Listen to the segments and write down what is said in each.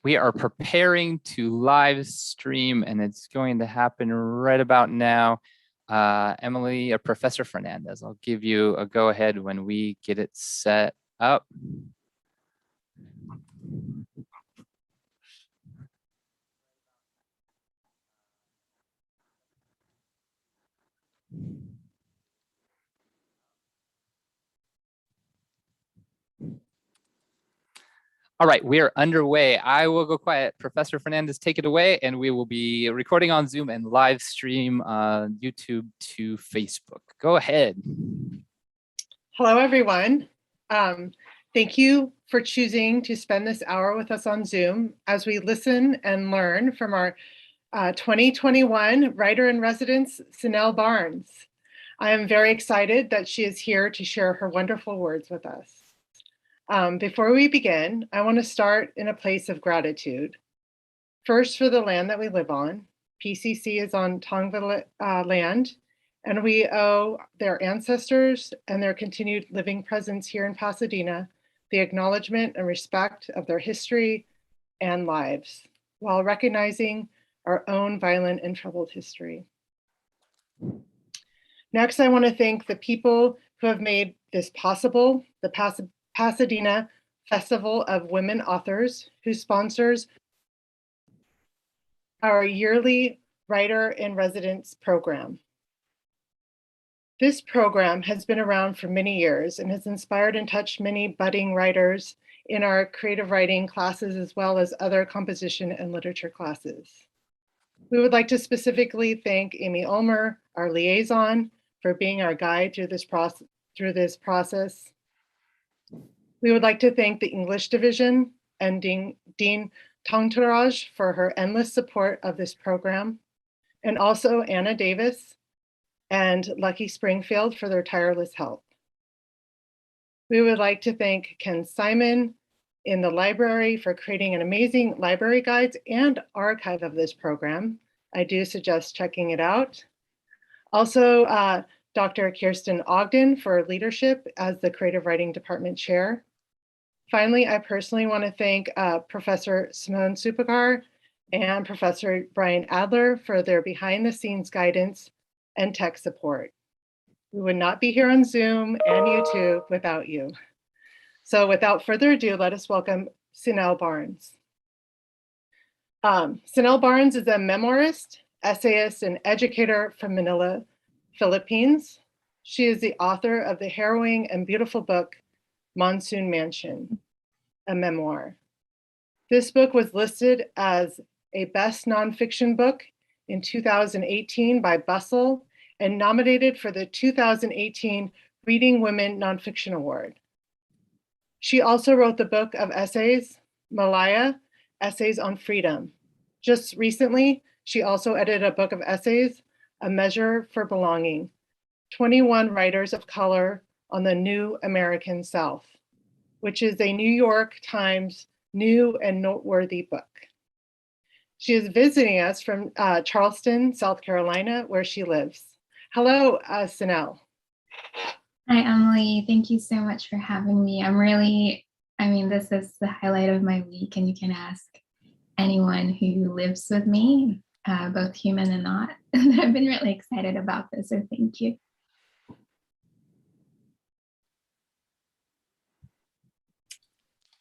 We are preparing to live stream, and it's going to happen right about now. Emily, Professor Fernandez, I'll give you a go ahead when we get it set up. All right, we are underway. I will go quiet. Professor Fernandez, take it away, and we will be recording on Zoom and live stream YouTube to Facebook. Go ahead. Hello, everyone. Thank you for choosing to spend this hour with us on Zoom as we listen and learn from our 2021 Writer-in-Residence, Cinelle Barnes. I am very excited that she is here to share her wonderful words with us. Before we begin, I want to start in a place of gratitude. First, for the land that we live on. PCC is on Tongva land, and we owe their ancestors and their continued living presence here in Pasadena the acknowledgement and respect of their history and lives, while recognizing our own violent and troubled history. Next, I want to thank the people who have made this possible, the Pasadena Festival of Women Authors, who sponsors our yearly Writer-in-Residence program. This program has been around for many years and has inspired and touched many budding writers in our creative writing classes, as well as other composition and literature classes. We would like to specifically thank Amy Ulmer, our liaison, for being our guide through this process. We would like to thank the English division and Dean Tongtaraj for her endless support of this program, and also Anna Davis and Lucky Springfield for their tireless help. We would like to thank Ken Simon in the library for creating an amazing library guides and archive of this program. I do suggest checking it out. Also, Dr. Kirsten Ogden for leadership as the Creative Writing Department Chair. Finally, I personally want to thank Professor Simone Supakar and Professor Brian Adler for their behind-the-scenes guidance and tech support. We would not be here on Zoom and YouTube without you. So without further ado, let us welcome Cinelle Barnes. Cinelle Barnes is a memoirist, essayist, and educator from Manila, Philippines. She is the author of the harrowing and beautiful book, Monsoon Mansion, a memoir. This book was listed as a best nonfiction book in 2018 by Bustle and nominated for the 2018 Reading Women Nonfiction Award. She also wrote the book of essays, Malaya, Essays on Freedom. Just recently, she also edited a book of essays, A Measure for Belonging, 21 Writers of Color on the New American South, which is a New York Times new and noteworthy book. She is visiting us from Charleston, South Carolina, where she lives. Hello, Cinelle. Hi, Emily. Thank you so much for having me. This is the highlight of my week, and you can ask anyone who lives with me, both human and not. And I've been really excited about this, so thank you.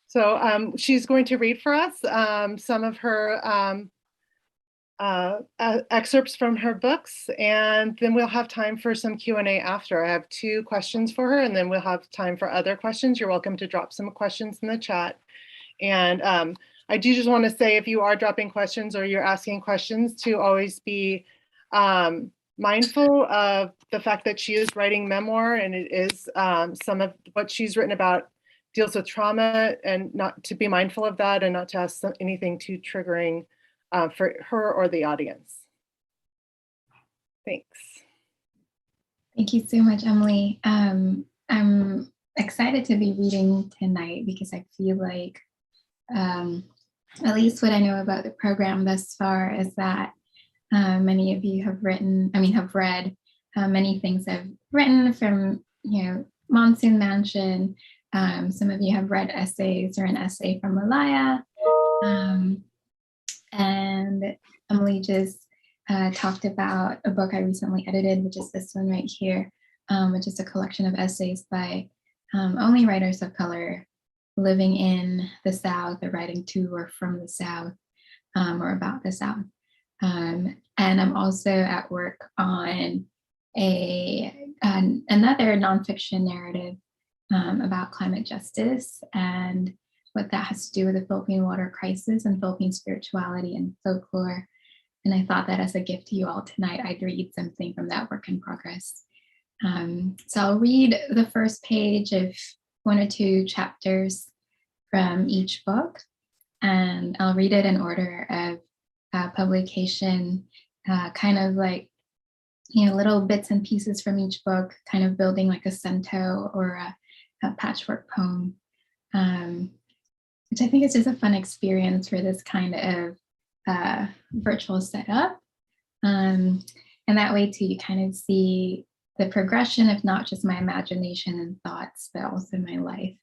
So she's going to read for us some of her excerpts from her books, and then we'll have time for some Q&A after. I have 2 questions for her, and then we'll have time for other questions. You're welcome to drop some questions in the chat. And I do just want to say, if you are dropping questions or you're asking questions, to always be mindful of the fact that she is writing memoir, and it is some of what she's written about deals with trauma, and not to be mindful of that and not to ask anything too triggering for her or the audience. Thanks. Thank you so much, Emily. I'm excited to be reading tonight because I feel like at least what I know about the program thus far is that many of you have read many things I've written from, Monsoon Mansion. Some of you have read essays or an essay from Malaya. Um, and Emily just talked about a book I recently edited, which is this one right here, which is a collection of essays by only writers of color living in the South or writing to or from the South or about the South. And I'm also at work on another nonfiction narrative about climate justice and what that has to do with the Philippine water crisis and Philippine spirituality and folklore. And I thought that as a gift to you all tonight, I'd read something from that work in progress. So I'll read the first page of 1 or 2 chapters from each book, and I'll read it in order of publication, kind of like, little bits and pieces from each book, kind of building like a cento or a patchwork poem, which I think is just a fun experience for this kind of virtual setup. And that way too, you kind of see the progression of not just my imagination and thoughts, but also my life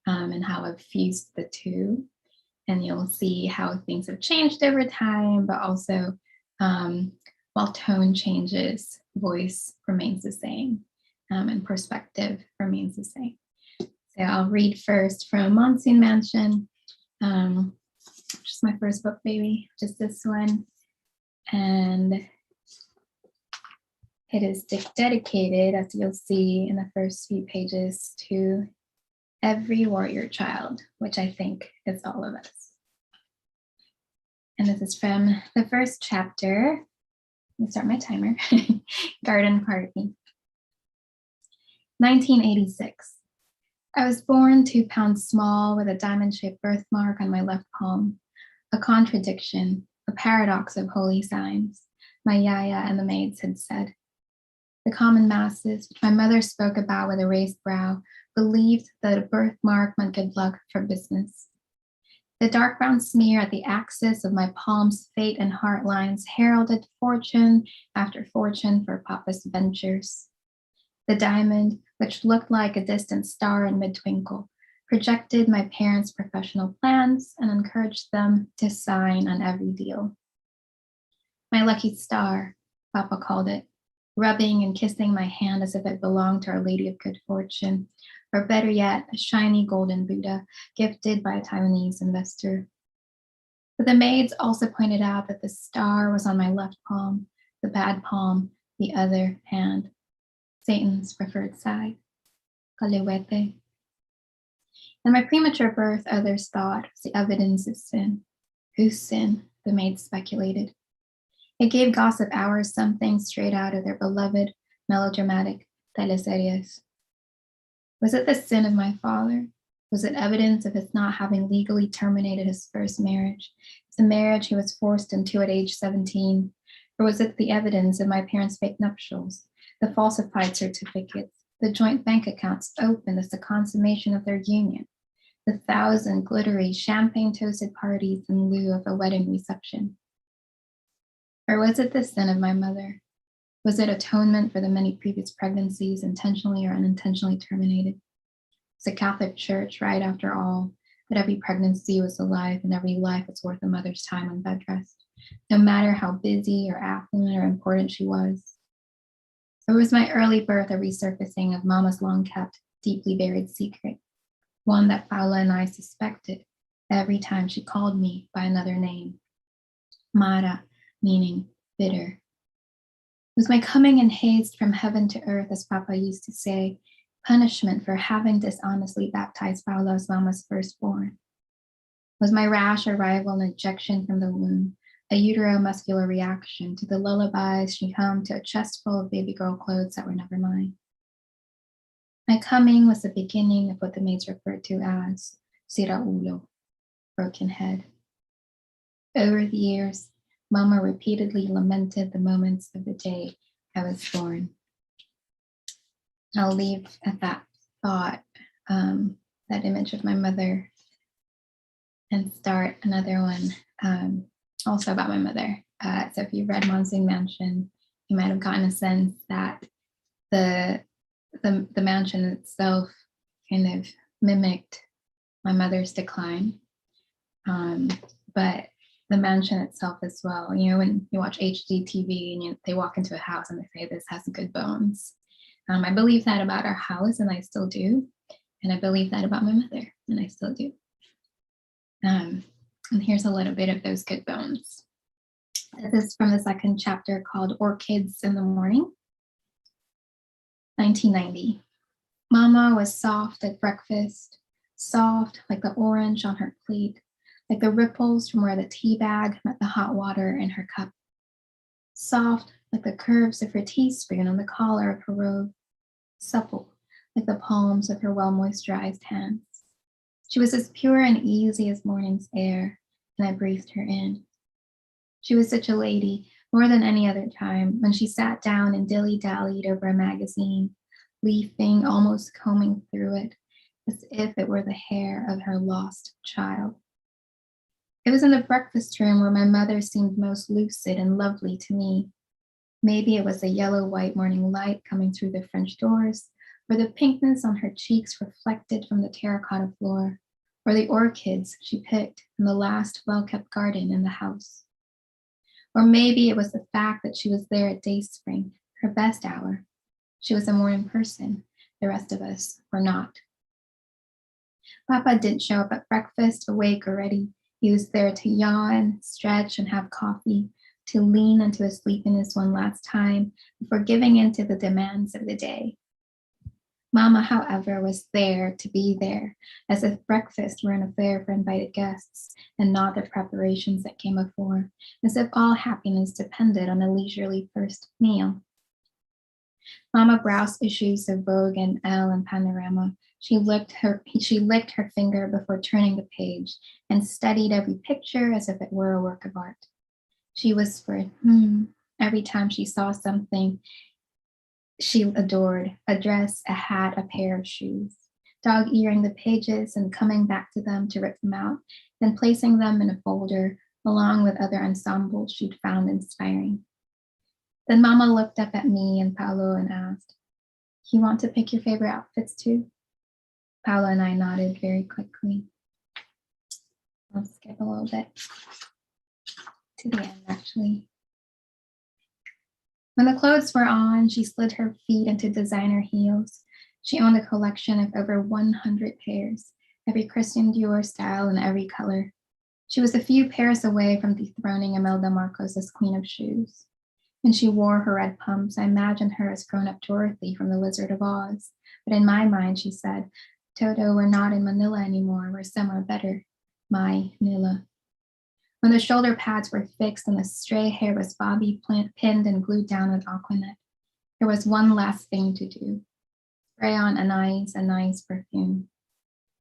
and how I've fused the two. And you'll see how things have changed over time, but also while tone changes, voice remains the same and perspective remains the same. So I'll read first from Monsoon Mansion, which is my first book, baby, just this one. And it is dedicated, as you'll see in the first few pages, to every warrior child, which I think is all of us. And this is from the first chapter. Let me start my timer. Garden Party. 1986. I was born 2 pounds small with a diamond-shaped birthmark on my left palm, a contradiction, a paradox of holy signs, my yaya and the maids had said. The common masses, which my mother spoke about with a raised brow, believed that a birthmark meant good luck for business. The dark brown smear at the axis of my palm's fate and heart lines heralded fortune after fortune for Papa's ventures. The diamond, which looked like a distant star in mid-twinkle, projected my parents' professional plans and encouraged them to sign on every deal. My lucky star, Papa called it, rubbing and kissing my hand as if it belonged to Our Lady of Good Fortune, or better yet, a shiny golden Buddha gifted by a Taiwanese investor. But the maids also pointed out that the star was on my left palm, the bad palm, the other hand, Satan's preferred side, Kaliwete. And my premature birth, others thought, was the evidence of sin. Whose sin? The maids speculated. It gave gossip hours something straight out of their beloved melodramatic teleseries. Was it the sin of my father? Was it evidence of his not having legally terminated his first marriage, the marriage he was forced into at age 17? Or was it the evidence of my parents' fake nuptials, the falsified certificates, the joint bank accounts opened as the consummation of their union, the 1,000 glittery champagne-toasted parties in lieu of a wedding reception? Or was it the sin of my mother? Was it atonement for the many previous pregnancies, intentionally or unintentionally terminated? Was the Catholic Church right after all, that every pregnancy was a life and every life was worth a mother's time on bed rest, no matter how busy or affluent or important she was? Or was my early birth a resurfacing of Mama's long-kept, deeply buried secret, one that Paula and I suspected every time she called me by another name? Mara, meaning bitter. Was my coming in haste from heaven to earth, as Papa used to say, punishment for having dishonestly baptized Paula as Mama's firstborn? Was my rash arrival an ejection from the womb, a uteromuscular reaction to the lullabies she hummed to a chest full of baby girl clothes that were never mine? My coming was the beginning of what the maids referred to as siraulo, broken head. Over the years, Mama repeatedly lamented the moments of the day I was born. I'll leave at that thought, that image of my mother, and start another one, also about my mother. So if you read Monsoon Mansion, you might have gotten a sense that the mansion itself kind of mimicked my mother's decline. but the mansion itself as well. You know, when you watch HGTV and they walk into a house and they say this has good bones. I believe that about our house, and I still do. And I believe that about my mother, and I still do. And here's a little bit of those good bones. This is from the second chapter called Orchids in the Morning. 1990. Mama was soft at breakfast, soft like the orange on her plate, like the ripples from where the tea bag met the hot water in her cup. Soft like the curves of her teaspoon on the collar of her robe, supple like the palms of her well-moisturized hands. She was as pure and easy as morning's air, and I breathed her in. She was such a lady, more than any other time, when she sat down and dilly-dallied over a magazine, leafing, almost combing through it, as if it were the hair of her lost child. It was in the breakfast room where my mother seemed most lucid and lovely to me. Maybe it was the yellow-white morning light coming through the French doors, or the pinkness on her cheeks reflected from the terracotta floor, or the orchids she picked in the last well-kept garden in the house. Or maybe it was the fact that she was there at Dayspring, her best hour. She was a morning person. The rest of us were not. Papa didn't show up at breakfast, awake already. He was there to yawn, stretch, and have coffee, to lean into his sleepiness one last time before giving in to the demands of the day. Mama, however, was there to be there, as if breakfast were an affair for invited guests and not the preparations that came before, as if all happiness depended on a leisurely first meal. Mama browsed issues of Vogue and Elle and Panorama. She licked her finger before turning the page and studied every picture as if it were a work of art. She whispered, every time she saw something she adored, a dress, a hat, a pair of shoes, dog-earing the pages and coming back to them to rip them out, then placing them in a folder along with other ensembles she'd found inspiring. Then Mama looked up at me and Paolo and asked, "You want to pick your favorite outfits too?" Paolo and I nodded very quickly. I'll skip a little bit to the end, actually. When the clothes were on, she slid her feet into designer heels. She owned a collection of over 100 pairs, every Christian Dior style and every color. She was a few pairs away from dethroning Imelda Marcos as queen of shoes. When she wore her red pumps, I imagined her as grown-up Dorothy from The Wizard of Oz. But in my mind, she said, "Toto, we're not in Manila anymore. We're somewhere better. My Nilla." When the shoulder pads were fixed and the stray hair was bobby pinned and glued down with Aquanet, there was one last thing to do. Spray on Anais perfume.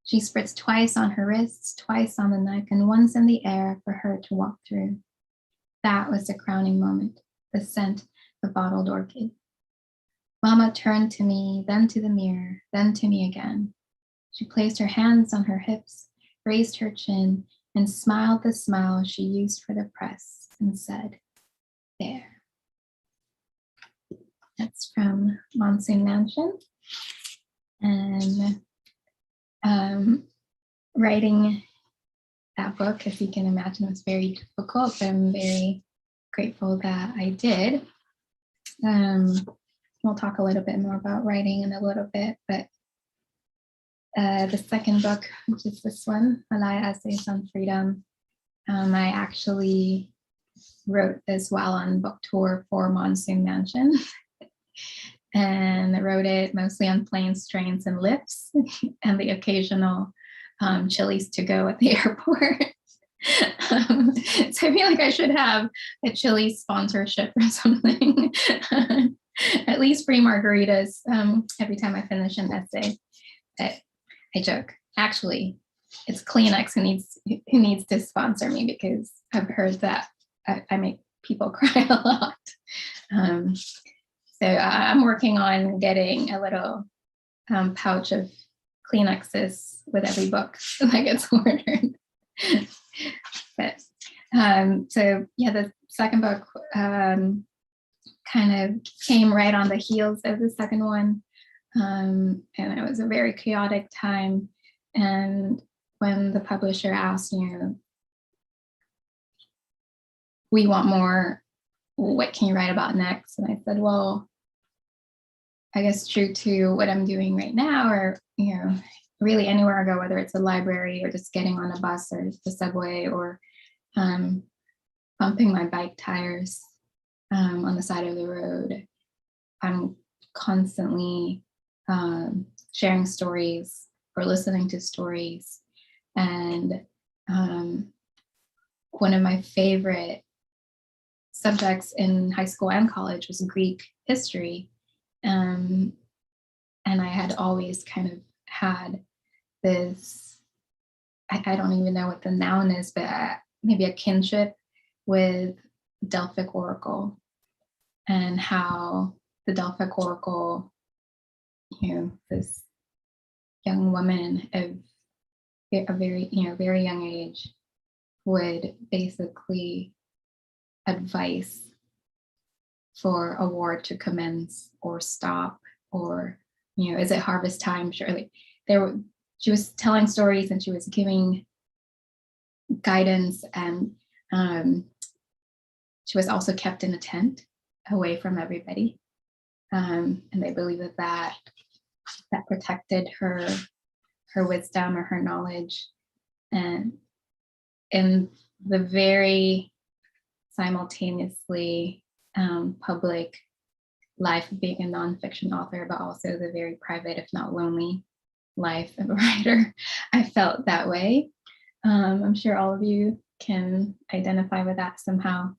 She spritzed twice on her wrists, twice on the neck, and once in the air for her to walk through. That was the crowning moment, the scent of bottled orchid. Mama turned to me, then to the mirror, then to me again. She placed her hands on her hips, raised her chin, and smiled the smile she used for the press and said, "There." That's from Monsoon Mansion. And writing that book, as you can imagine, was very difficult, but I'm very grateful that I did. We'll talk a little bit more about writing in a little bit, but the second book, which is this one, Malaya Essays on Freedom, I actually wrote this while on book tour for Monsoon Mansion. And I wrote it mostly on planes, trains, and lifts, and the occasional Chili's to go at the airport. So I feel like I should have a Chili's sponsorship or something. At least free margaritas every time I finish an essay. But I joke. Actually, it's Kleenex who needs to sponsor me, because I've heard that I make people cry a lot. So I'm working on getting a little pouch of Kleenexes with every book that gets ordered. But so yeah, the second book kind of came right on the heels of the second one. And it was a very chaotic time. And when the publisher asked, we want more. What can you write about next? And I said, well, I guess true to what I'm doing right now, or, really anywhere I go, whether it's a library or just getting on a bus or the subway, or bumping my bike tires on the side of the road. I'm constantly sharing stories or listening to stories. And one of my favorite subjects in high school and college was Greek history. And I had always kind of had this, I don't even know what the noun is, but maybe a kinship with Delphic Oracle, and how the Delphic Oracle, this young woman of a very young age would basically advise for a war to commence or stop, or, is it harvest time? Surely she was telling stories and she was giving guidance, and she was also kept in a tent away from everybody. And they believe that protected her wisdom or her knowledge. And in the very simultaneously public life of being a nonfiction author, but also the very private, if not lonely, life of a writer, I felt that way. I'm sure all of you can identify with that somehow.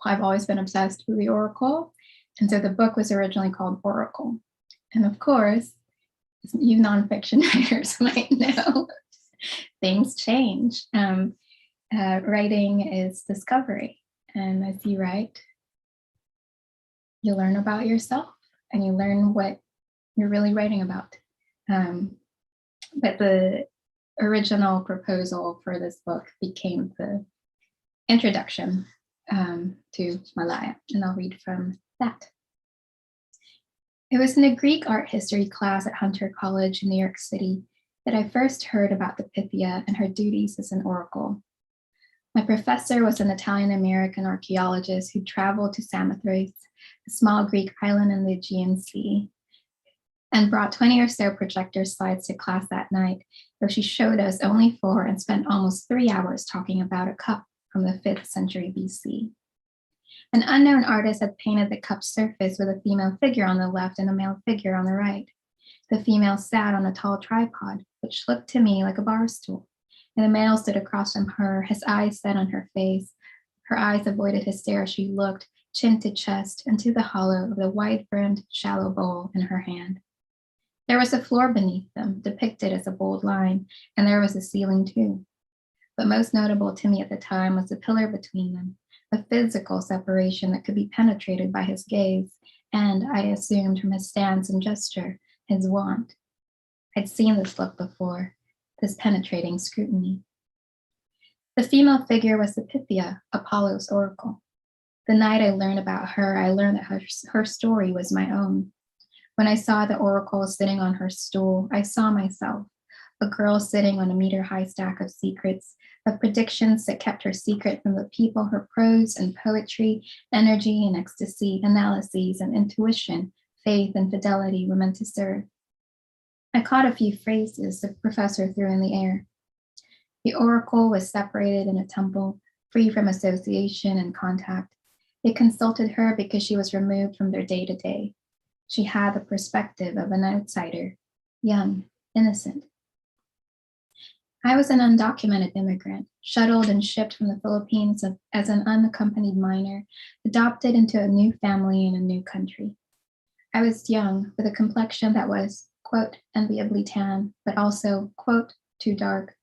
I've always been obsessed with the Oracle. And so the book was originally called Oracle. And of course, you nonfiction writers might know, things change. Writing is discovery. And as you write, you learn about yourself and you learn what you're really writing about. But the original proposal for this book became the introduction to Malaya, and I'll read from that. It was in a Greek art history class at Hunter College in New York City that I first heard about the Pythia and her duties as an oracle. My professor was an Italian-American archaeologist who traveled to Samothrace, a small Greek island in the Aegean Sea, and brought 20 or so projector slides to class that night, though she showed us only 4 and spent almost 3 hours talking about a cup from the 5th century BC. An unknown artist had painted the cup's surface with a female figure on the left and a male figure on the right. The female sat on a tall tripod, which looked to me like a bar stool, and the male stood across from her, his eyes set on her face. Her eyes avoided his stare as she looked, chin to chest, into the hollow of the wide-brimmed, shallow bowl in her hand. There was a floor beneath them, depicted as a bold line, and there was a ceiling too. But most notable to me at the time was the pillar between them, a physical separation that could be penetrated by his gaze, and, I assumed from his stance and gesture, his want. I'd seen this look before, this penetrating scrutiny. The female figure was the Pythia, Apollo's oracle. The night I learned about her, I learned that her story was my own. When I saw the oracle sitting on her stool, I saw myself, a girl sitting on a meter-high stack of secrets, of predictions that kept her secret from the people her prose and poetry, energy and ecstasy, analyses and intuition, faith and fidelity were meant to serve. I caught a few phrases the professor threw in the air. The oracle was separated in a temple, free from association and contact. They consulted her because she was removed from their day-to-day. She had the perspective of an outsider, young, innocent. I was an undocumented immigrant, shuttled and shipped from the Philippines as an unaccompanied minor, adopted into a new family in a new country. I was young, with a complexion that was, quote, enviably tan, but also, quote, too dark,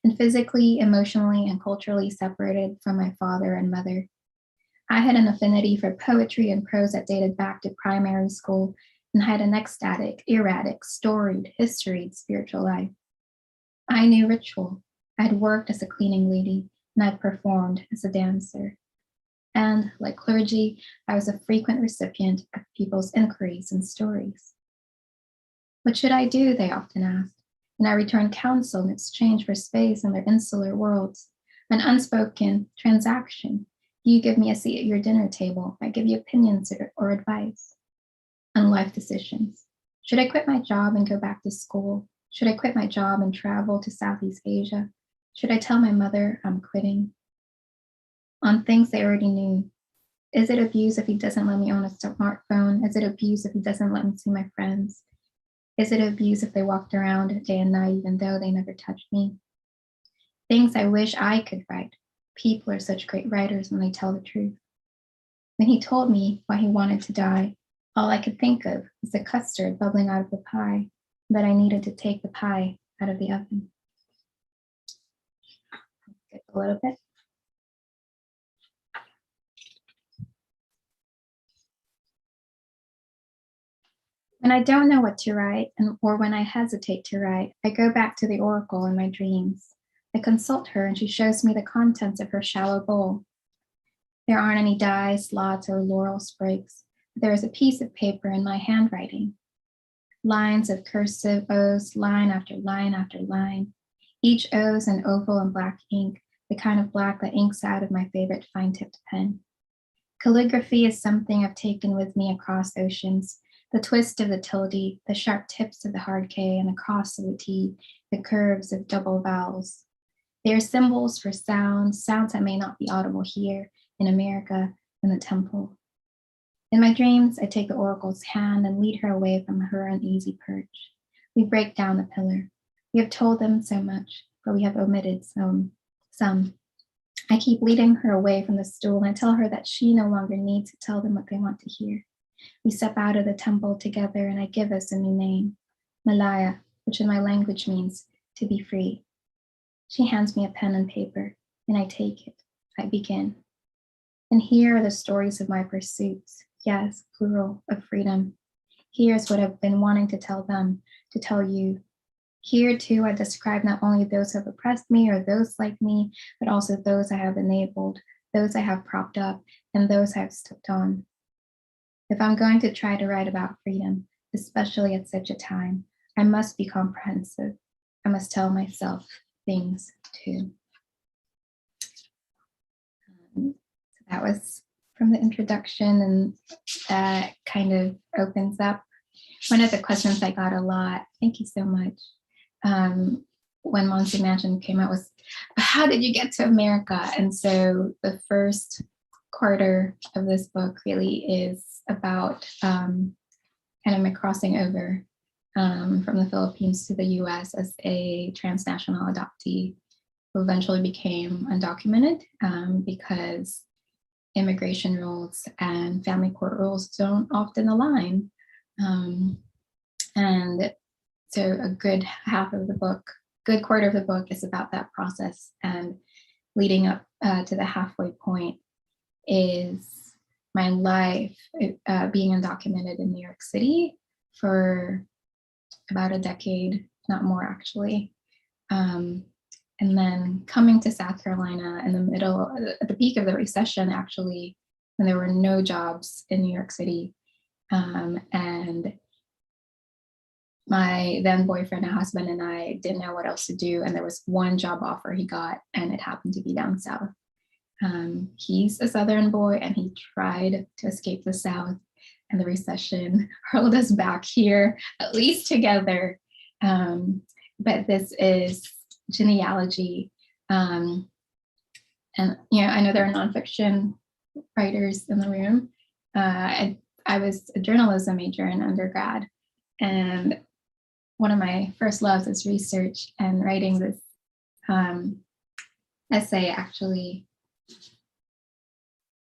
and physically, emotionally, and culturally separated from my father and mother. I had an affinity for poetry and prose that dated back to primary school and had an ecstatic, erratic, storied, historied spiritual life. I knew ritual. I'd worked as a cleaning lady, and I'd performed as a dancer. And, like clergy, I was a frequent recipient of people's inquiries and stories. What should I do, they often asked, and I returned counsel in exchange for space in their insular worlds. an unspoken transaction. You give me a seat at your dinner table. I give you opinions or advice on life decisions. Should I quit my job and go back to school? Should I quit my job and travel to Southeast Asia? Should I tell my mother I'm quitting? On things they already knew. Is it abuse if he doesn't let me own a smartphone? Is it abuse if he doesn't let me see my friends? Is it abuse if they walked around day and night even though they never touched me? Things I wish I could write. People are such great writers when they tell the truth. When he told me why he wanted to die, all I could think of was the custard bubbling out of the pie, that I needed to take the pie out of the oven. Skip a little bit. When I don't know what to write, or when I hesitate to write, I go back to the oracle in my dreams. I consult her and she shows me the contents of her shallow bowl. There aren't any die, slots, or laurel sprigs. There is a piece of paper in my handwriting. Lines of cursive O's, line after line after line. Each O is an oval in black ink, the kind of black that inks out of my favorite fine-tipped pen. Calligraphy is something I've taken with me across oceans. The twist of the tilde, the sharp tips of the hard K, and the cross of the T, the curves of double vowels. They are symbols for sounds that may not be audible here in America in the temple. In my dreams, I take the oracle's hand and lead her away from her uneasy perch. We break down the pillar. We have told them so much, but we have omitted some. I keep leading her away from the stool and I tell her that she no longer needs to tell them what they want to hear. We step out of the temple together and I give us a new name, Malaya, which in my language means to be free. She hands me a pen and paper and I take it. I begin. And here are the stories of my pursuits. Yes, plural, of freedom. Here's what I've been wanting to tell them, to tell you. Here too, I describe not only those who have oppressed me or those like me, but also those I have enabled, those I have propped up, and those I have stepped on. If I'm going to try to write about freedom, especially at such a time, I must be comprehensive. I must tell myself things too. So that was from the introduction, and that kind of opens up one of the questions I got a lot. Thank you so much. When Monty Mansion came out was, how did you get to America? And so the first quarter of this book really is about kind of my crossing over from the Philippines to the US as a transnational adoptee who eventually became undocumented because immigration rules and family court rules don't often align. And so a good half of the book, good quarter of the book is about that process, and leading up to the halfway point is my life being undocumented in New York City for about a decade, not more actually. And then coming to South Carolina in the middle, at the peak of the recession, actually, when there were no jobs in New York City. And my then boyfriend and husband and I didn't know what else to do. And there was one job offer he got, and it happened to be down south. He's a Southern boy, and he tried to escape the South, and the recession hurled us back here, at least together. But this is genealogy. And I know there are nonfiction writers in the room. I was a journalism major in undergrad, and one of my first loves is research, and writing this essay actually,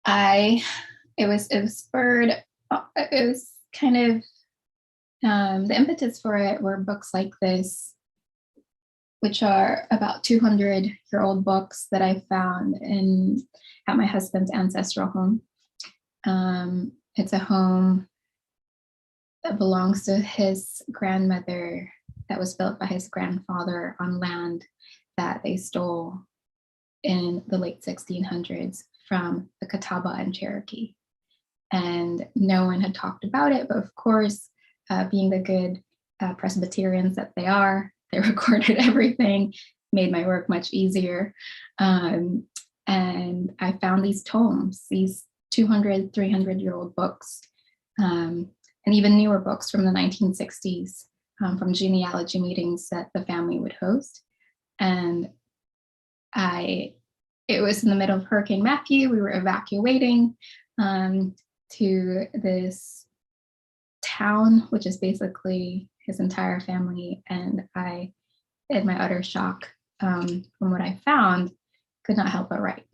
it was spurred, it was kind of, the impetus for it were books like this, which are about 200-year-old books that I found at my husband's ancestral home. It's a home that belongs to his grandmother, that was built by his grandfather on land that they stole in the late 1600s from the Catawba and Cherokee. And no one had talked about it, but of course, being the good Presbyterians that they are, they recorded everything. made my work much easier. And I found these tomes, these 200, 300-year-old books, and even newer books from the 1960s, from genealogy meetings that the family would host. And it was in the middle of Hurricane Matthew. We were evacuating to this town, which is basically his entire family. And I, in my utter shock from what I found, could not help but write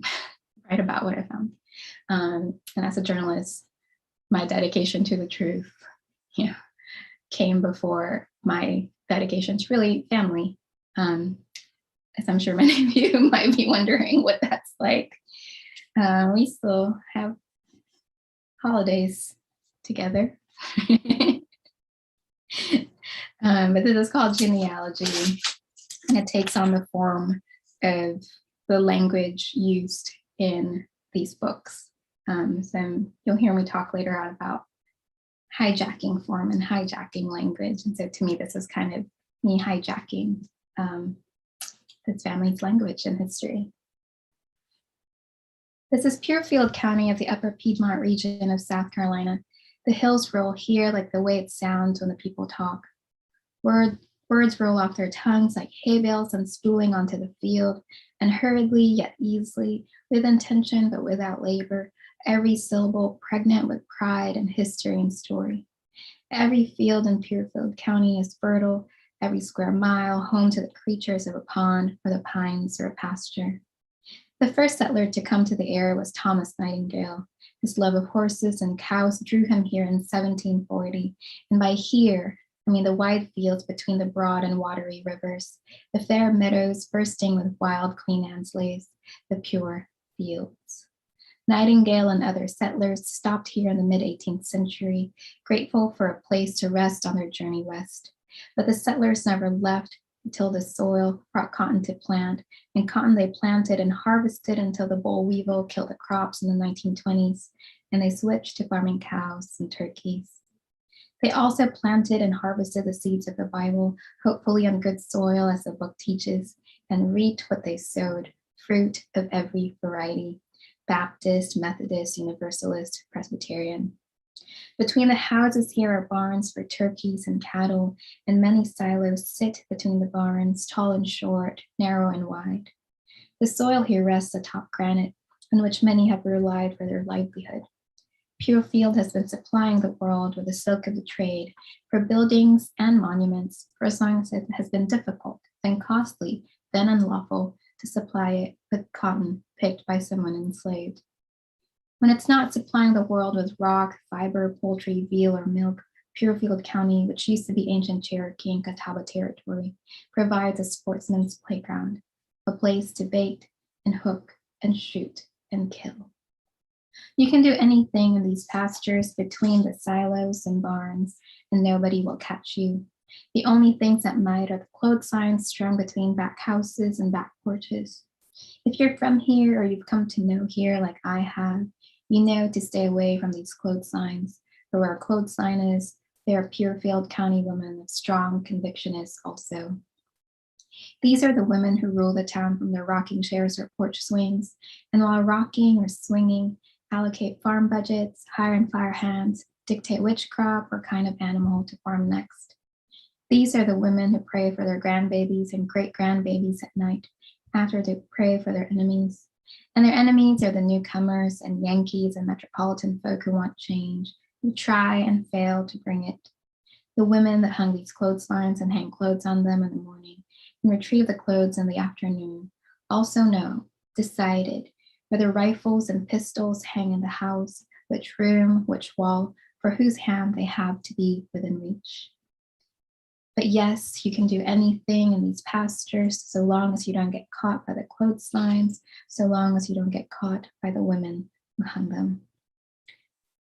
about what I found. And as a journalist, my dedication to the truth, came before my dedication to really family. As I'm sure many of you might be wondering what that's like. We still have holidays together. But this is called genealogy, and it takes on the form of the language used in these books. So you'll hear me talk later on about hijacking form and hijacking language. And so to me, this is kind of me hijacking this family's language and history. This is Purefield County of the Upper Piedmont region of South Carolina. The hills roll here like the way it sounds when the people talk. Words roll off their tongues like hay bales unspooling onto the field, and hurriedly yet easily, with intention but without labor, every syllable pregnant with pride and history and story. Every field in Purefield County is fertile, every square mile home to the creatures of a pond or the pines or a pasture. The first settler to come to the area was Thomas Nightingale. His love of horses and cows drew him here in 1740, and by here, I mean the wide fields between the broad and watery rivers, the fair meadows bursting with wild Queen Anne's lace, the pure fields. Nightingale and other settlers stopped here in the mid-18th century, grateful for a place to rest on their journey west. But the settlers never left until the soil brought cotton to plant, and cotton they planted and harvested until the boll weevil killed the crops in the 1920s, and they switched to farming cows and turkeys. They also planted and harvested the seeds of the Bible, hopefully on good soil as the book teaches, and reaped what they sowed, fruit of every variety, Baptist, Methodist, Universalist, Presbyterian. Between the houses here are barns for turkeys and cattle, and many silos sit between the barns, tall and short, narrow and wide. The soil here rests atop granite, on which many have relied for their livelihood. Purefield has been supplying the world with the silk of the trade for buildings and monuments for as long as it has been difficult and costly, then unlawful, to supply it with cotton picked by someone enslaved. When it's not supplying the world with rock, fiber, poultry, veal, or milk, Purefield County, which used to be ancient Cherokee and Catawba territory, provides a sportsman's playground, a place to bait and hook and shoot and kill. You can do anything in these pastures between the silos and barns, and nobody will catch you. The only things that might are the clotheslines strung between back houses and back porches. If you're from here or you've come to know here like I have, you know to stay away from these clotheslines, for where a clothesline is, there are Purefield County women of strong convictionists also. These are the women who rule the town from their rocking chairs or porch swings, and while rocking or swinging, allocate farm budgets, hire and fire hands, dictate which crop or kind of animal to farm next. These are the women who pray for their grandbabies and great-grandbabies at night, after they pray for their enemies. And their enemies are the newcomers and Yankees and metropolitan folk who want change, who try and fail to bring it. The women that hung these clotheslines and hang clothes on them in the morning and retrieve the clothes in the afternoon also know, decided, whether rifles and pistols hang in the house, which room, which wall, for whose hand they have to be within reach. But yes, you can do anything in these pastures so long as you don't get caught by the clotheslines, so long as you don't get caught by the women who hung them.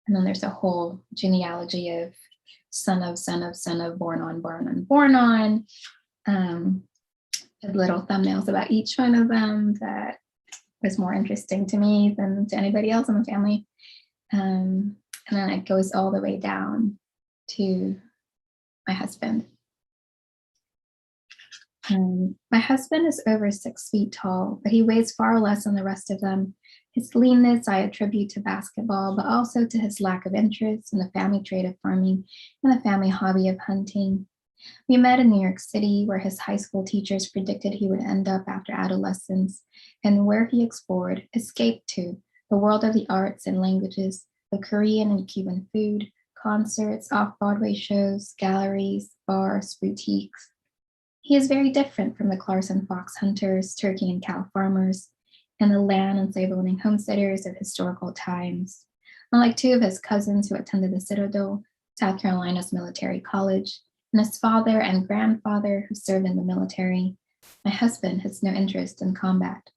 And then there's a whole genealogy of son of, son of, son of, born on, born on, born on. With little thumbnails about each one of them that was more interesting to me than to anybody else in the family. And then it goes all the way down to my husband. My husband is over 6 feet tall, but he weighs far less than the rest of them. His leanness I attribute to basketball, but also to his lack of interest in the family trade of farming and the family hobby of hunting. We met in New York City, where his high school teachers predicted he would end up after adolescence, and where he explored, escaped to, the world of the arts and languages, of Korean and Cuban food, concerts, off-Broadway shows, galleries, bars, boutiques. He is very different from the Clarkson fox hunters, turkey and cow farmers, and the land and slave-owning homesteaders of historical times. Unlike two of his cousins who attended the Citadel, South Carolina's military college, and his father and grandfather who served in the military, my husband has no interest in combat.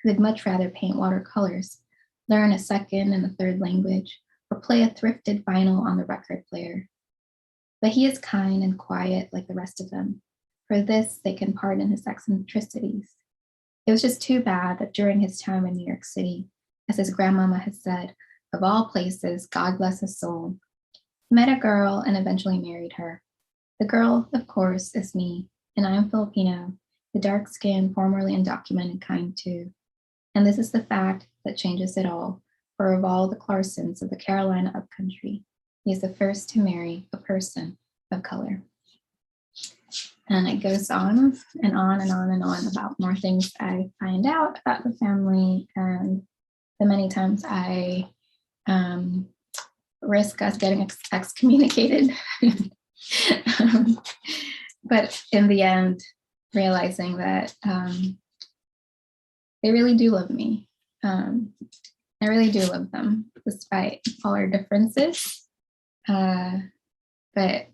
He would much rather paint watercolors, learn a second and a third language, or play a thrifted vinyl on the record player. But he is kind and quiet like the rest of them. For this, they can pardon his eccentricities. It was just too bad that during his time in New York City, as his grandmama has said, of all places, God bless his soul, he met a girl and eventually married her. The girl, of course, is me, and I am Filipino, the dark-skinned, formerly undocumented kind too. And this is the fact that changes it all, for of all the Clarsons of the Carolina upcountry, he is the first to marry a person of color. And it goes on and on and on and on about more things I find out about the family and the many times I risk us getting excommunicated. But in the end, realizing that they really do love me. I really do love them, despite all our differences. But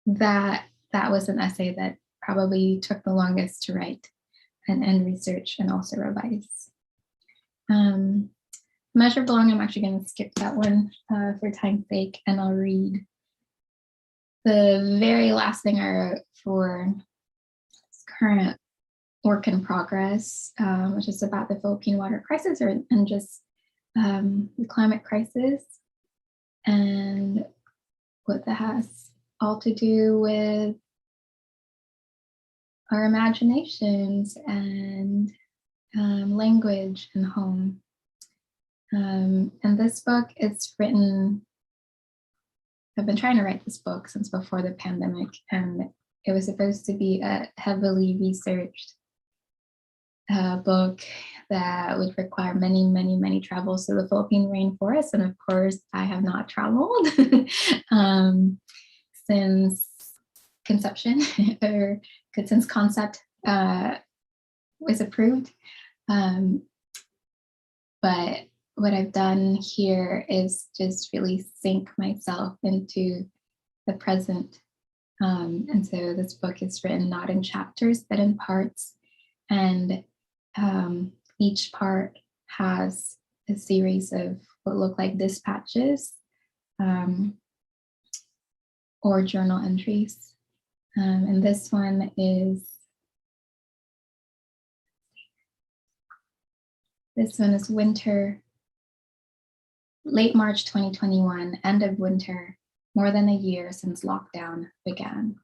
that was an essay that probably took the longest to write and research and also revise. Measure of Belonging, I'm actually going to skip that one for time's sake, and I'll read the very last thing I wrote for this current work in progress, which is about the Philippine water crisis and just the climate crisis and what that has all to do with our imaginations and language and home. And this book is written, I've been trying to write this book since before the pandemic, and it was supposed to be a heavily researched book that would require many, many, many travels to the Philippine rainforest. And of course, I have not traveled since conception or since concept was approved. But what I've done here is just really sink myself into the present. And so this book is written not in chapters, but in parts. And each part has a series of what look like dispatches or journal entries. And this one is winter, late March 2021, end of winter, more than a year since lockdown began.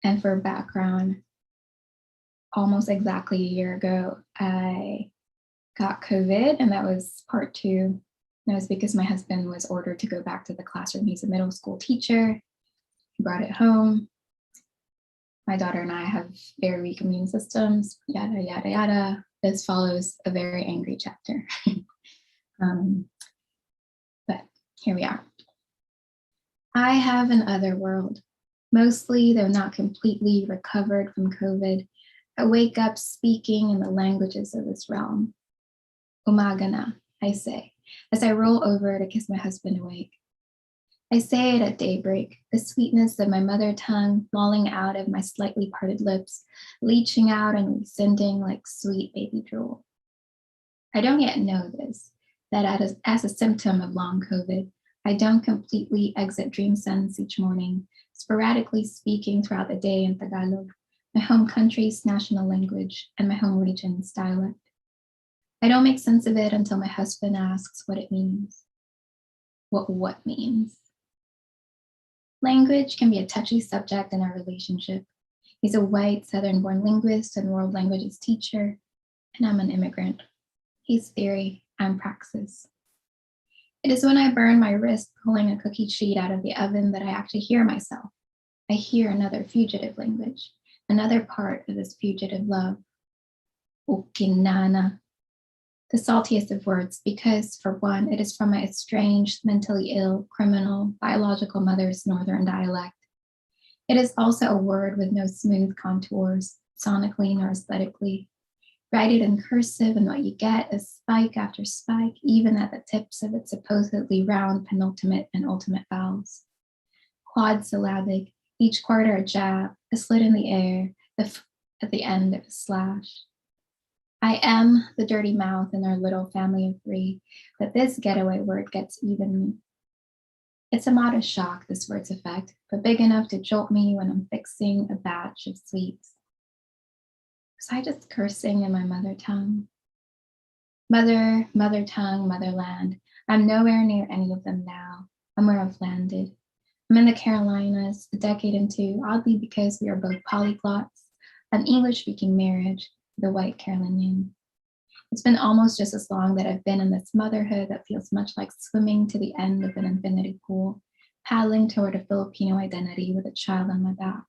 And for background, almost exactly a year ago, I got COVID, and that was part 2. That was because my husband was ordered to go back to the classroom. He's a middle school teacher. He brought it home. My daughter and I have very weak immune systems, yada, yada, yada. This follows a very angry chapter. But here we are. I have an other world, mostly, though not completely, recovered from COVID. I wake up speaking in the languages of this realm. Umaga na, I say, as I roll over to kiss my husband awake. I say it at daybreak, the sweetness of my mother tongue lolling out of my slightly parted lips, leaching out and rescinding like sweet baby drool. I don't yet know this, that as a symptom of long COVID, I don't completely exit dream sense each morning, sporadically speaking throughout the day in Tagalog, my home country's national language and my home region's dialect. I don't make sense of it until my husband asks what it means. What means? Language can be a touchy subject in our relationship. He's a white, Southern-born linguist and world languages teacher, and I'm an immigrant. He's theory, I'm praxis. It is when I burn my wrist pulling a cookie sheet out of the oven that I actually hear myself. I hear another fugitive language, another part of this fugitive love. Okinana. The saltiest of words, because, for one, it is from my estranged, mentally ill, criminal, biological mother's Northern dialect. It is also a word with no smooth contours, sonically nor aesthetically. Write it in cursive, and what you get is spike after spike, even at the tips of its supposedly round penultimate and ultimate vowels. Quad-syllabic, each quarter a jab, a slit in the air, at the end of a slash. I am the dirty mouth in our little family of three, but this getaway word gets even me. It's a modest shock, this word's effect, but big enough to jolt me when I'm fixing a batch of sweets. Was I just cursing in my mother tongue? Mother, mother tongue, motherland. I'm nowhere near any of them now. I'm where I've landed. I'm in the Carolinas, a decade into, oddly because we are both polyglots, an English-speaking marriage, the white Carolinian. It's been almost just as long that I've been in this motherhood that feels much like swimming to the end of an infinity pool, paddling toward a Filipino identity with a child on my back,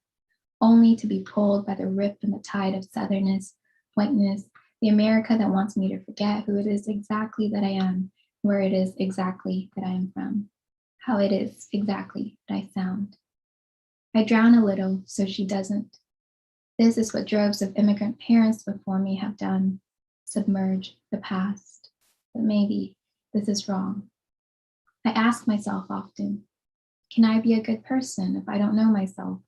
only to be pulled by the rip and the tide of southernness, whiteness, the America that wants me to forget who it is exactly that I am, where it is exactly that I am from, how it is exactly that I sound. I drown a little so she doesn't. This is what droves of immigrant parents before me have done, submerge the past. But maybe this is wrong. I ask myself often, can I be a good person if I don't know myself?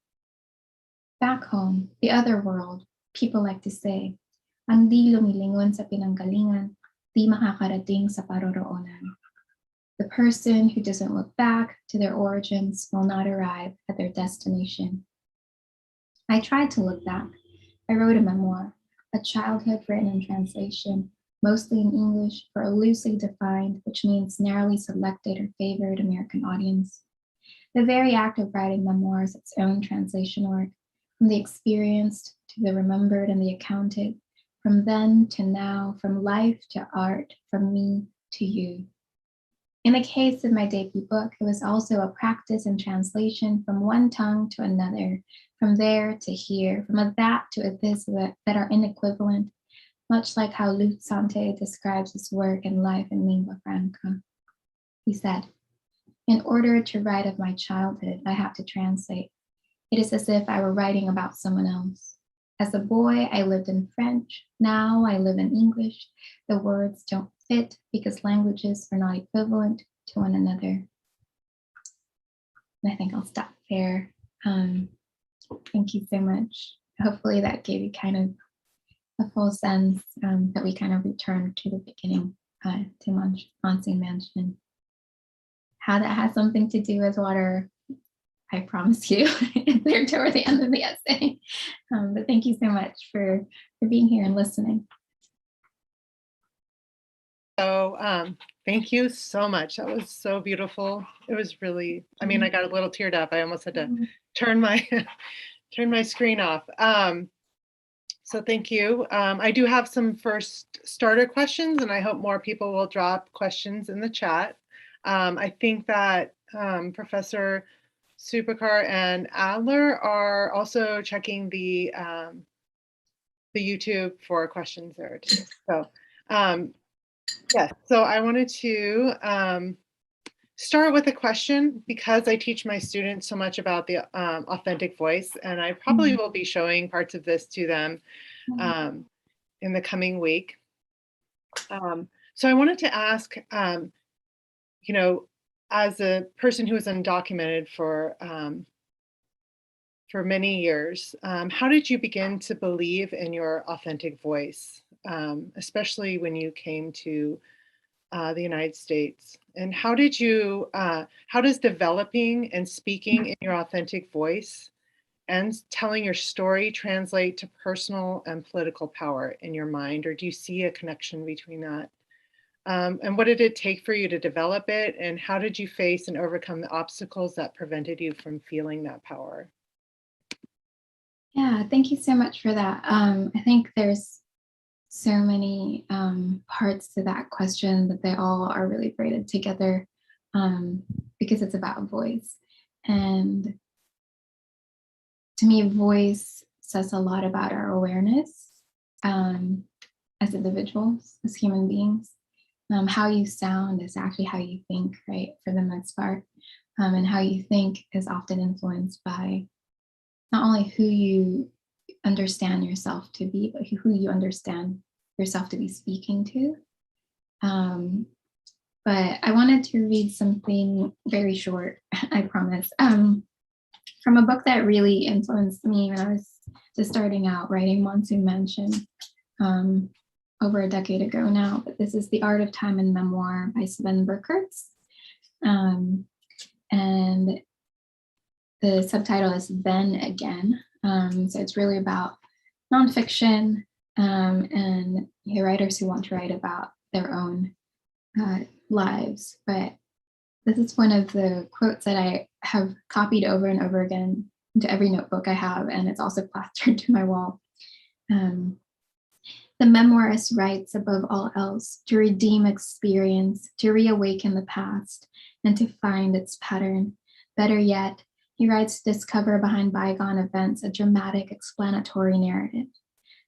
Back home, the other world, people like to say, ang di lumilingon sa pinanggalingan, di makakarating sa paroroonan. The person who doesn't look back to their origins will not arrive at their destination. I tried to look back. I wrote a memoir, a childhood written in translation, mostly in English for a loosely defined, which means narrowly selected or favored American audience. The very act of writing memoir is its own translation work, from the experienced to the remembered and the accounted, from then to now, from life to art, from me to you. In the case of my debut book, it was also a practice in translation from one tongue to another, from there to here, from a that to a this that are inequivalent, much like how Lutz Sante describes his work and life in lingua franca. He said, in order to write of my childhood, I have to translate. It is as if I were writing about someone else. As a boy, I lived in French. Now I live in English. The words don't fit because languages are not equivalent to one another. And I think I'll stop there. Thank you so much. Hopefully that gave you kind of a full sense that we kind of returned to the beginning to Monsignor mentioned. How that has something to do with water, I promise you, there toward the end of the essay. But thank you so much for being here and listening. So thank you so much. That was so beautiful. It was really, I mean, I got a little teared up. I almost had to turn my turn my screen off. So thank you. I do have some first starter questions, and I hope more people will drop questions in the chat. I think that Professor Supakar and Adler are also checking the YouTube for questions there too. So yes, so I wanted to start with a question because I teach my students so much about the authentic voice, and I probably will be showing parts of this to them in the coming week. So I wanted to ask, you know, as a person who is undocumented for many years, how did you begin to believe in your authentic voice, especially when you came to the United States? And how does developing and speaking in your authentic voice and telling your story translate to personal and political power in your mind? Or do you see a connection between that? And what did it take for you to develop it? And how did you face and overcome the obstacles that prevented you from feeling that power? Yeah, thank you so much for that. I think there's so many parts to that question, that they all are really braided together, because it's about voice. And to me, voice says a lot about our awareness, as individuals, as human beings. How you sound is actually how you think, right, for the most part. And how you think is often influenced by not only who you understand yourself to be, but who you understand yourself to be speaking to. But I wanted to read something very short, I promise, from a book that really influenced me when I was just starting out writing Monsoon Mansion, over a decade ago now. But this is The Art of Time and Memoir by Sven Burkertz. And the subtitle is Then Again. So it's really about nonfiction, and writers who want to write about their own lives. But this is one of the quotes that I have copied over and over again into every notebook I have, and it's also plastered to my wall. The memoirist writes above all else to redeem experience, to reawaken the past, and to find its pattern. Better yet, he writes to discover behind bygone events a dramatic explanatory narrative.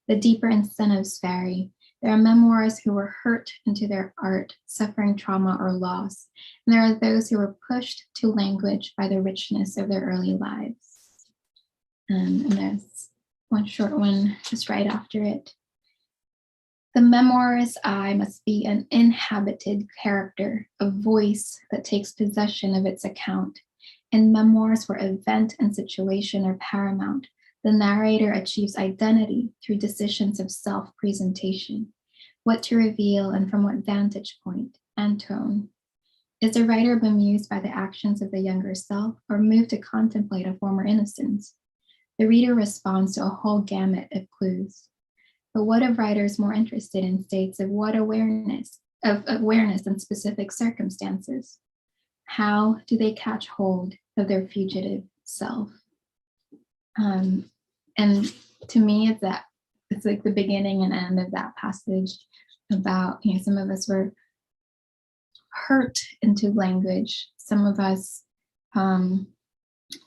The deeper incentives vary. There are memoirists who were hurt into their art, suffering trauma or loss, and there are those who were pushed to language by the richness of their early lives. And there's one short one just right after it. The memoirist's eye must be an inhabited character, a voice that takes possession of its account. In memoirs where event and situation are paramount, the narrator achieves identity through decisions of self-presentation, what to reveal and from what vantage point and tone. Is the writer bemused by the actions of the younger self or moved to contemplate a former innocence? The reader responds to a whole gamut of clues. But what of writers more interested in states of awareness in specific circumstances? How do they catch hold of their fugitive self? And to me, it's like the beginning and end of that passage about, some of us were hurt into language. Some of us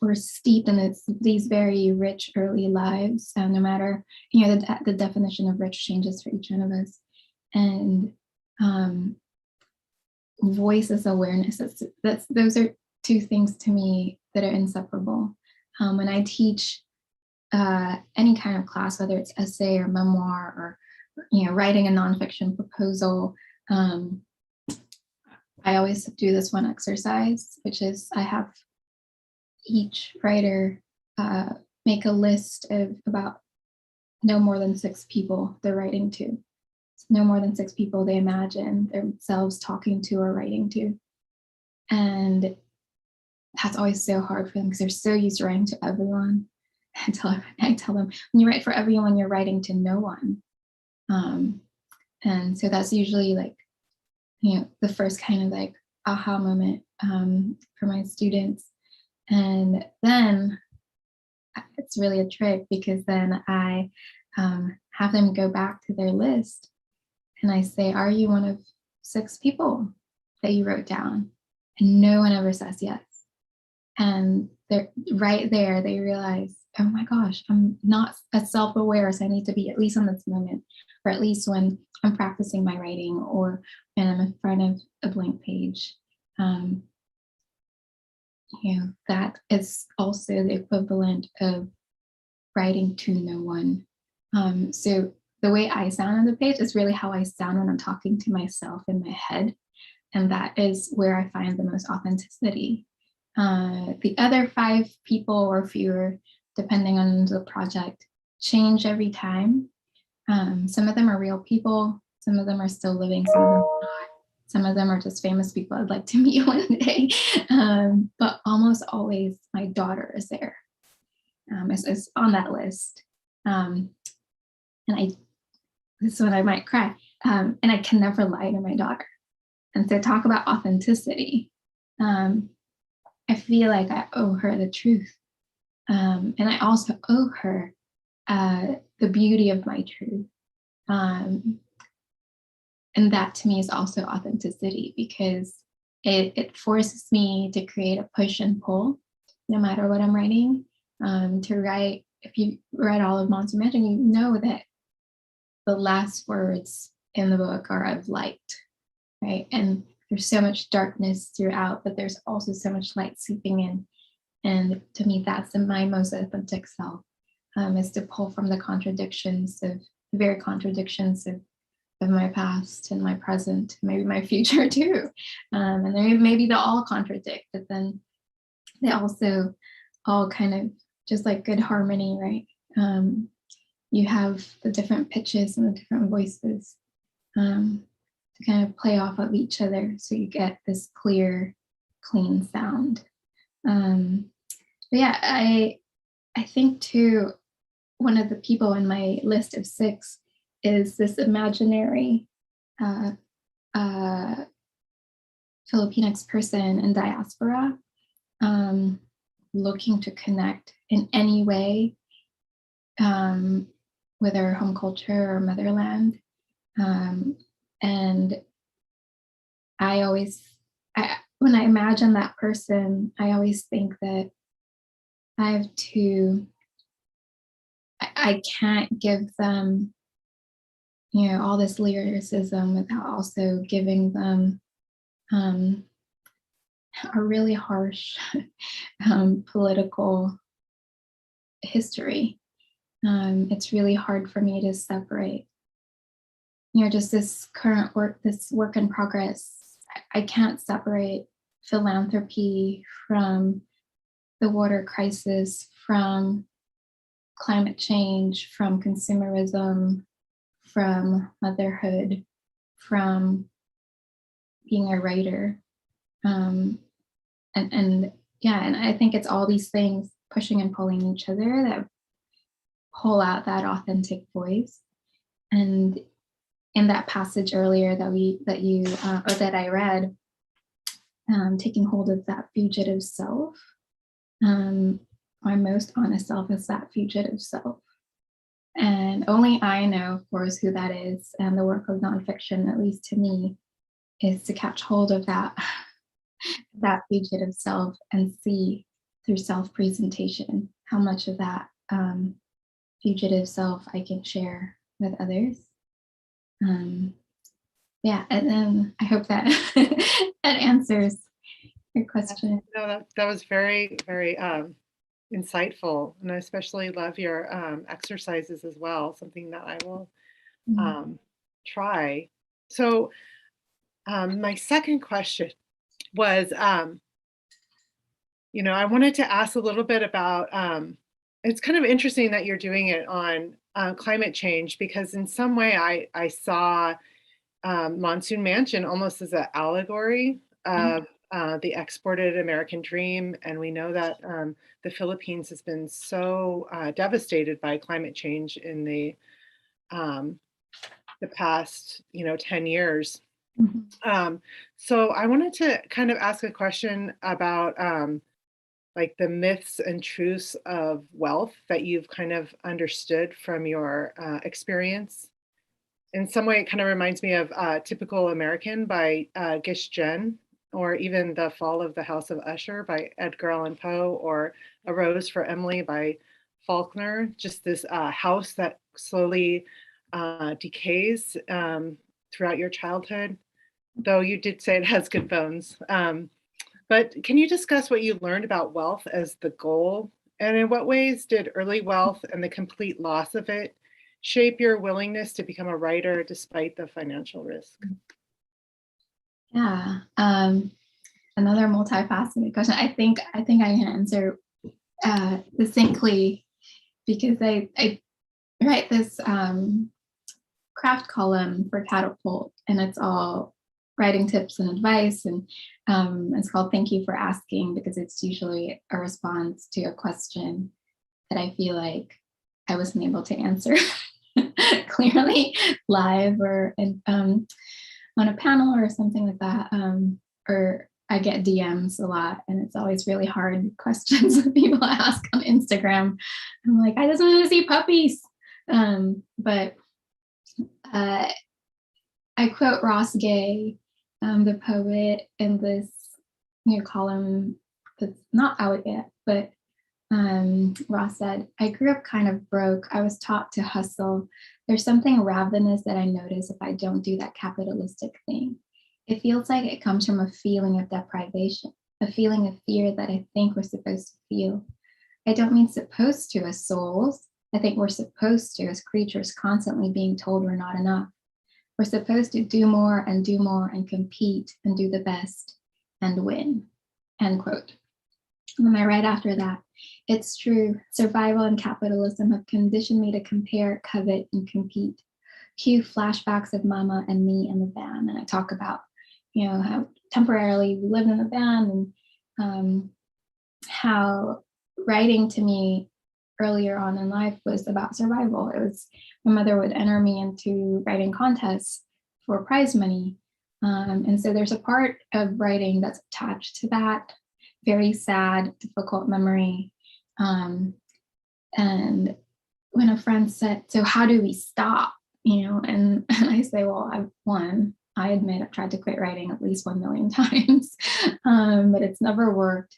were steeped in these very rich early lives, and no matter, the definition of rich changes for each one of us. And voice as awareness, those are two things to me that are inseparable. When I teach any kind of class, whether it's essay or memoir or writing a nonfiction proposal, I always do this one exercise, which is I have each writer make a list of about no more than 6 people they're writing to. So no more than 6 people they imagine themselves talking to or writing to. And that's always so hard for them because they're so used to writing to everyone. I tell them, when you write for everyone, you're writing to no one. And so that's usually like, the first kind of like aha moment for my students. And then it's really a trick because then I have them go back to their list and I say, are you one of 6 people that you wrote down? And no one ever says yes. And they're right there, they realize, oh my gosh, I'm not as self-aware as I need to be, at least on this moment, or at least when I'm practicing my writing or when I'm in front of a blank page. That is also the equivalent of writing to no one. So the way I sound on the page is really how I sound when I'm talking to myself in my head. And that is where I find the most authenticity. The other 5 people or fewer, depending on the project, change every time. Some of them are real people. Some of them are still living. Some of them are not. Some of them are just famous people I'd like to meet one day. But almost always my daughter is there. Is on that list. And this is when I might cry. And I can never lie to my daughter. And to talk about authenticity, I feel like I owe her the truth. And I also owe her the beauty of my truth. And that to me is also authenticity, because it forces me to create a push and pull, no matter what I'm writing. To write, if you read all of Monsoon Mansion, you know that the last words in the book are of light, right? And there's so much darkness throughout, but there's also so much light seeping in. And to me, that's my most authentic self, is to pull from the contradictions of the very contradictions of my past and my present, maybe my future too. And maybe they'll all contradict, but then they also all kind of, just like good harmony, right? You have the different pitches and the different voices to kind of play off of each other, so you get this clear, clean sound. But yeah, I think too, one of the people in my list of 6 is this imaginary Filipinx person in diaspora, looking to connect in any way with our home culture or motherland. And when I imagine that person, I always think that I can't give them, all this lyricism without also giving them a really harsh political history. It's really hard for me to separate, just this current work, this work in progress. I can't separate philanthropy from the water crisis, from climate change, from consumerism, from motherhood, from being a writer. And I think it's all these things pushing and pulling each other that pull out that authentic voice. And in that passage earlier that I read, taking hold of that fugitive self, my most honest self is that fugitive self. And only I know, of course, who that is. And the work of nonfiction, at least to me, is to catch hold of that fugitive self and see through self-presentation how much of that fugitive self I can share with others. Yeah, and then I hope that that answers your question. No, that was very, very insightful, and I especially love your exercises as well, something that I will try. So my second question was, I wanted to ask a little bit about, it's kind of interesting that you're doing it on climate change, because in some way I saw Monsoon Mansion almost as an allegory of the exported American dream. And we know that the Philippines has been so devastated by climate change in the past, 10 years. So I wanted to kind of ask a question about like the myths and truths of wealth that you've kind of understood from your experience. In some way, it kind of reminds me of Typical American by Gish Jen, or even The Fall of the House of Usher by Edgar Allan Poe, or A Rose for Emily by Faulkner. Just this house that slowly decays throughout your childhood, though you did say it has good bones. But can you discuss what you learned about wealth as the goal? And in what ways did early wealth and the complete loss of it shape your willingness to become a writer despite the financial risk? Yeah, another multifaceted question. I think I can answer succinctly, because I write this craft column for Catapult, and it's all writing tips and advice, and it's called Thank You for Asking, because it's usually a response to a question that I feel like I wasn't able to answer clearly live, or on a panel or something like that, or I get DMs a lot, and it's always really hard questions that people ask on Instagram. I'm like, I just want to see puppies. But I quote Ross Gay, the poet, in this new column that's not out yet, but Ross said, I grew up kind of broke. I was taught to hustle. There's something ravenous that I notice if I don't do that capitalistic thing. It feels like it comes from a feeling of deprivation, a feeling of fear that I think we're supposed to feel. I don't mean supposed to as souls. I think we're supposed to as creatures constantly being told we're not enough. We're supposed to do more and compete and do the best and win, end quote. And then I write after that, it's true, survival and capitalism have conditioned me to compare, covet, and compete. Cue flashbacks of Mama and me in the van. And I talk about, how temporarily we lived in the van, and how writing to me earlier on in life was about survival. It was, my mother would enter me into writing contests for prize money. And so there's a part of writing that's attached to that very sad, difficult memory. And when a friend said, so how do we stop? And I say, well, I admit I've tried to quit writing at least 1 million times, but it's never worked.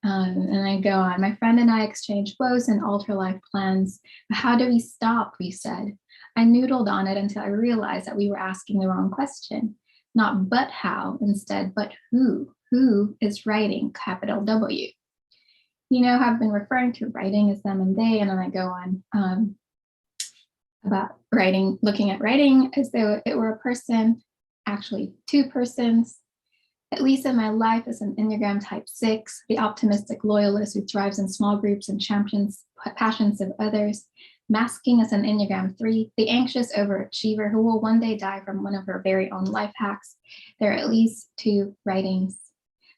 And I go on, my friend and I exchanged woes and alter life plans. How do we stop? We said. I noodled on it until I realized that we were asking the wrong question. Not but how, instead, but who? Who is writing, capital W? I've been referring to writing as them and they, and then I go on about writing, looking at writing as though it were a person, actually 2 persons. At least in my life as an Enneagram type 6, the optimistic loyalist who thrives in small groups and champions passions of others, masking as an Enneagram 3, the anxious overachiever who will one day die from one of her very own life hacks. There are at least 2 writings.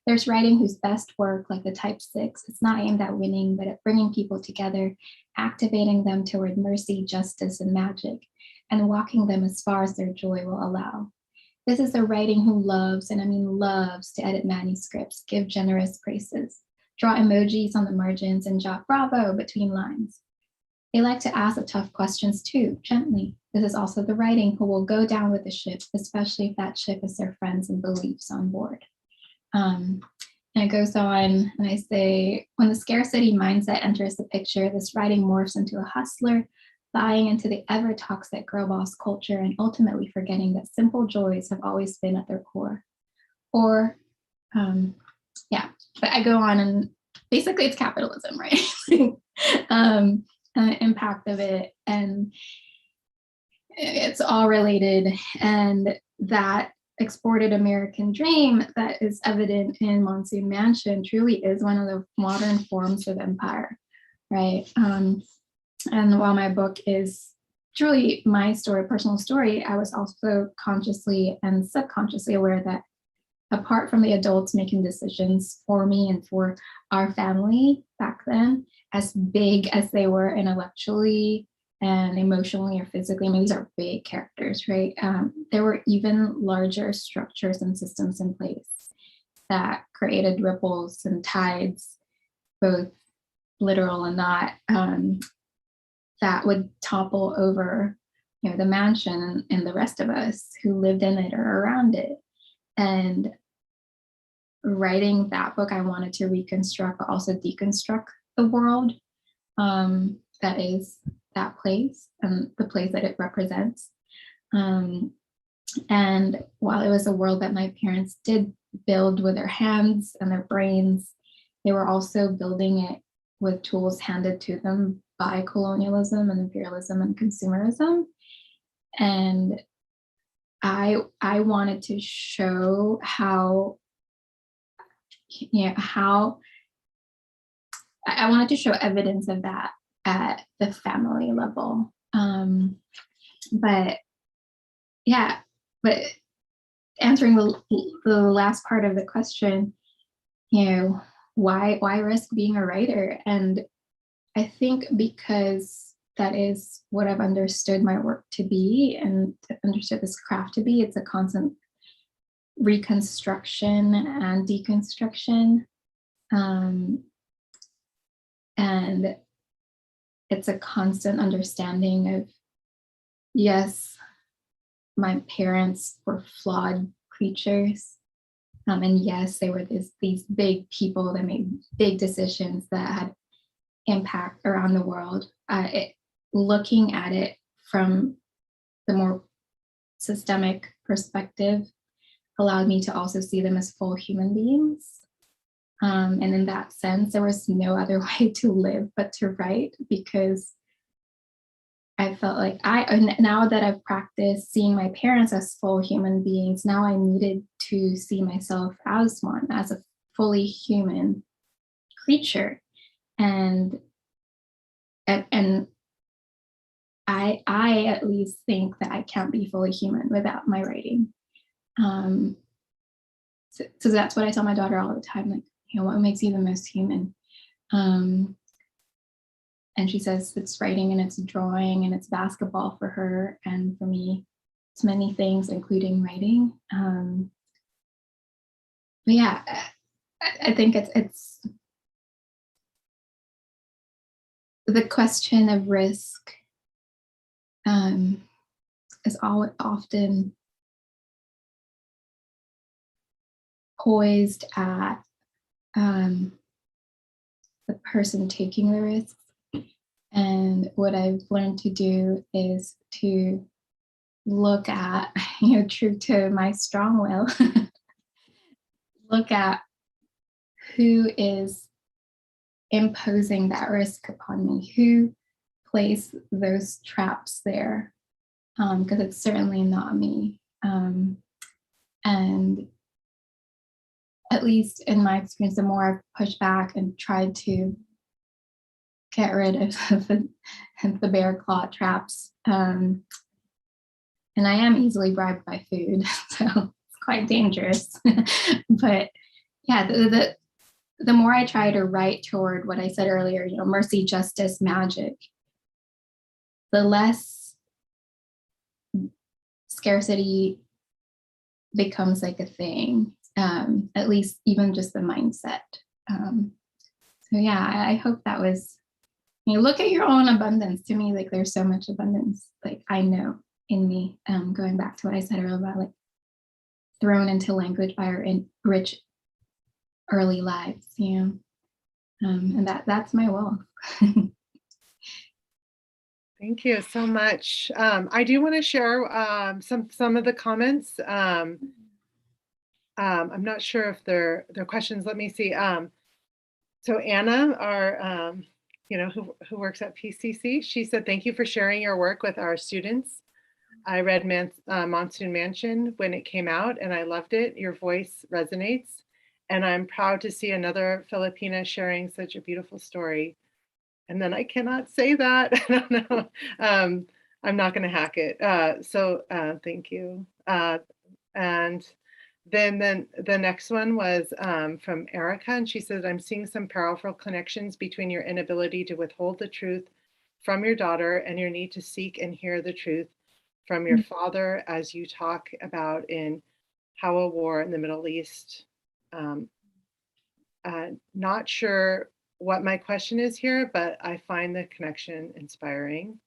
There's writing whose best work, like the type 6, it's not aimed at winning, but at bringing people together, activating them toward mercy, justice, and magic, and walking them as far as their joy will allow. This is a writing who loves, and I mean loves, to edit manuscripts, give generous praises, draw emojis on the margins, and jot bravo between lines. They like to ask the tough questions too, gently. This is also the writing who will go down with the ship, especially if that ship is their friends and beliefs on board. And it goes on, and I say, when the scarcity mindset enters the picture, this writing morphs into a hustler, buying into the ever toxic girl boss culture, and ultimately forgetting that simple joys have always been at their core. Or, but I go on, and basically it's capitalism, right? And the impact of it, and it's all related, and that exported American dream that is evident in Monsoon Mansion truly is one of the modern forms of empire, right? And while my book is truly my story, personal story, I was also consciously and subconsciously aware that apart from the adults making decisions for me and for our family back then, as big as they were intellectually and emotionally or physically, I mean, these are big characters, right? There were even larger structures and systems in place that created ripples and tides, both literal and not, that would topple over, the mansion and the rest of us who lived in it or around it. And writing that book, I wanted to reconstruct, but also deconstruct the world that is that place and the place that it represents. And while it was a world that my parents did build with their hands and their brains, they were also building it with tools handed to them by colonialism and imperialism and consumerism. And I wanted to show how I wanted to show evidence of that at the family level. But answering the last part of the question, why risk being a writer? And I think because that is what I've understood my work to be and understood this craft to be. It's a constant reconstruction and deconstruction. And it's a constant understanding of, yes, my parents were flawed creatures. And yes, they were these big people that made big decisions that had impact around the world. Looking at it from the more systemic perspective allowed me to also see them as full human beings. And in that sense, there was no other way to live but to write, because I felt like now that I've practiced seeing my parents as full human beings, now I needed to see myself as one, as a fully human creature. And I at least think that I can't be fully human without my writing. So that's what I tell my daughter all the time, like, what makes you the most human? And she says it's writing and it's drawing and it's basketball for her. And for me, it's many things, including writing. But yeah, I think it's the question of risk is often poised at the person taking the risk. And what I've learned to do is to look at, true to my strong will, look at who is imposing that risk upon me, who placed those traps there, because it's certainly not me. And at least in my experience, the more I've pushed back and tried to get rid of the bear claw traps, and I am easily bribed by food, so it's quite dangerous. But yeah, the more I try to write toward what I said earlier, mercy, justice, magic, the less scarcity becomes like a thing, at least even just the mindset. So yeah, I hope that was, look at your own abundance. To me, like, there's so much abundance, like, I know in me, going back to what I said earlier about, like, thrown into language by our rich early lives, and that's my wealth. Thank you so much. I do want to share some of the comments. I'm not sure if they're questions. Let me see. So Anna, our who works at PCC, she said, "Thank you for sharing your work with our students. I read Monsoon Mansion when it came out, and I loved it. Your voice resonates, and I'm proud to see another Filipina sharing such a beautiful story." And then I cannot say that. I don't know. I'm not going to hack it. So thank you. And then the next one was from Erica, and she says, "I'm seeing some powerful connections between your inability to withhold the truth from your daughter and your need to seek and hear the truth from your father, as you talk about in How a War in the Middle East." Not sure what my question is here, but I find the connection inspiring.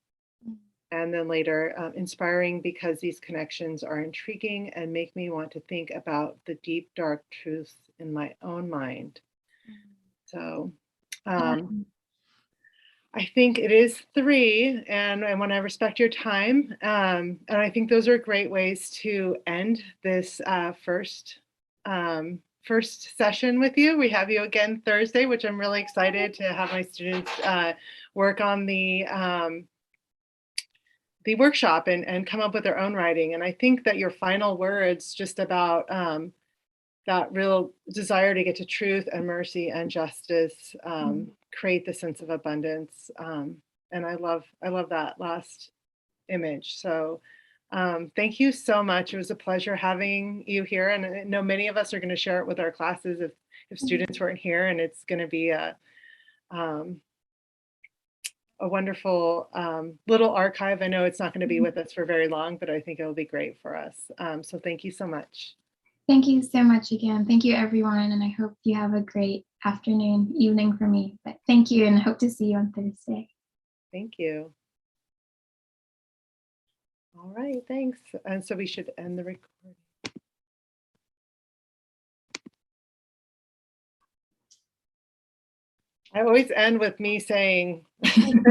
And then later, inspiring because these connections are intriguing and make me want to think about the deep, dark truths in my own mind. So I think it is 3, and I want to respect your time. And I think those are great ways to end this first session with you. We have you again Thursday, which I'm really excited to have my students work on the workshop and come up with their own writing. And I think that your final words just about that real desire to get to truth and mercy and justice create the sense of abundance. And I love that last image. So thank you so much. It was a pleasure having you here. And I know many of us are going to share it with our classes if students weren't here, and it's going to be a wonderful little archive. I know it's not going to be with us for very long, but I think it'll be great for us. So thank you so much. Thank you so much again. Thank you, everyone. And I hope you have a great afternoon, evening for me. But thank you and hope to see you on Thursday. Thank you. All right, thanks. And so we should end the recording. I always end with me saying,